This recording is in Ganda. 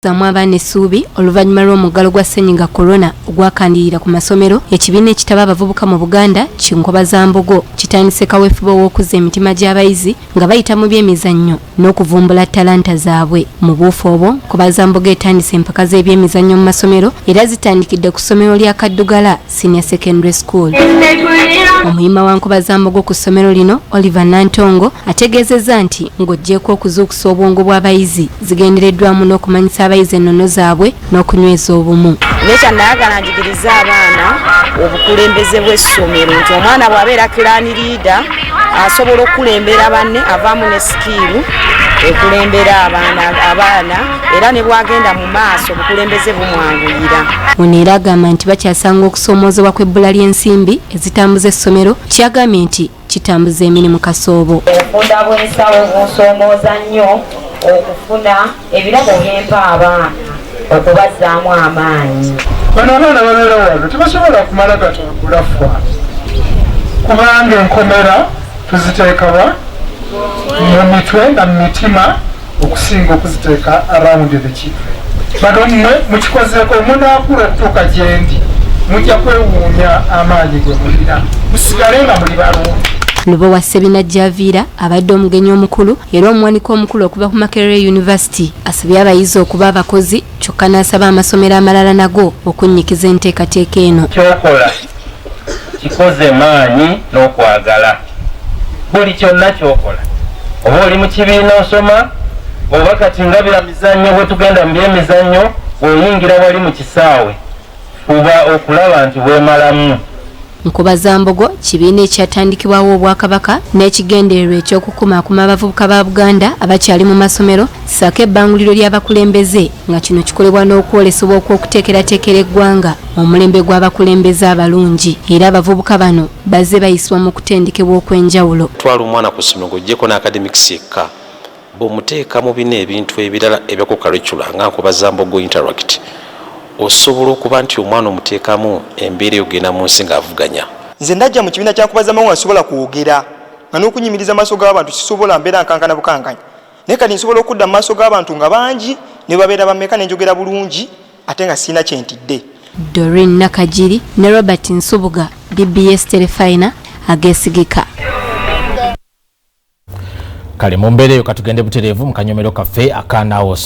okuzzaamu abaana essuubi oluvannyuma lw'omuggalo gwa ssennyiga corona ogwakandirira ku masomero, ekibiina ekitaba abavubuka mu Buganda Nkobazambogo kitandise kaweefube w'okuzza emitima gy'abayizi nga bayita mu byemizannyo n'okuvumbula talanta zaabwe. Mu buufu obwo Nkobazambogo etandise empaka z'ebyemizannyo mu masomero era zitandikidde ku ssomero lya Kaddugala Senior Secondary School. Omuyima wa Nkobazambogo ku ssomero lino Oliver Nantongo ategeezezza nti ng'oggyeko okuzuukusa obwongo bw'abayizi zigendereddwamu n'okumanyisa abayizi ennono zaabwe n'okunyweza obumu. Nayagala njigiriza abaana obukulembeze bw'essomero nti omwana bw'abeera clan leader asobola okulembera banne avaamu ne skill ekulembera abaana era ne bwagenda mu maaso obukulembeze bumwanguyira. Ono era agamba nti bakyasanga okusoomoozebwa kw'ebbula ly'ensimbi ezitambuza essomero kyagambye nti kitambuza emirimu kasoobo. Obufunda bw'ensawo busoomooza nnyo okufuna ebirabo by'empa abaana okubazzaamu amaanyi. Bano abaana babeera wano tebasobola kumala gatambula fwa kubanga enkomera tuziteekawa mu mitwe na mu mitima okusinga okuziteeka around the children. Bano mmwe mukikozeeko munaakula okutuuka gye ndi mujja kwewuunya amaanyi ge mulina musigale nga muli balungi. Lubo wa Sebina Javiira abadde omugenyi omukulu era omuwanika omukulu okuva ku Makerere University asabye abayizi okuba abakozi kyokka n'asaba amasomero amalala nago okunnyikiza enteekateeka eno. Kyokola kikoze maanyi n'okwagala. Buli kyonna kyokola oba oli mu kibiina osoma oba kati ngabira mizannyo bwe tugenda mu byemizannyo oyingira wali mu kisaawe fuba okulaba nti weemalamu. Nkobazambogo kibiina ekyatandikibwawo Obwakabaka n'ekigendererwa eky'okukumaakuma abavubuka ba Buganda abakyali mu masomero ssaako ebbanguliro ly'abakulembeze nga kino kikolebwa n'okwolesebwa okw'okuteekerateekera eggwanga omulembe gw'abakulembeze abalungi era abavubuka bano bazze bayisibwa mu kutendekebwa okw'enjawulo. Twala omwana ku ssomero ng'oggyeko n'academics yekka bw'omuteeka mu bina ebintu ebirala ebyaku curriculum nga Nkobazambogo interact osobola okuba nti omwana omuteekamu embeera eyogenda mu nsi ng'avuganya. Nze ndajja mu kibiina kya Nkobazambogo nsobola kwogera nga n'okunyimiriza maaso g'abantu kisobola mbeera nkankana bukankanya naye kati nsobola okudda mu maaso g'abantu nga bangi ne babeera bammeka ne njogera bulungi ate nga sirina kyentidde. Doreen Nakajiri ne Robert Nsubuga, BBS Telefina, Ageesigika. Kale mu mbeera eyo katugende butereevu mu kanyomero kaffe akanaawo.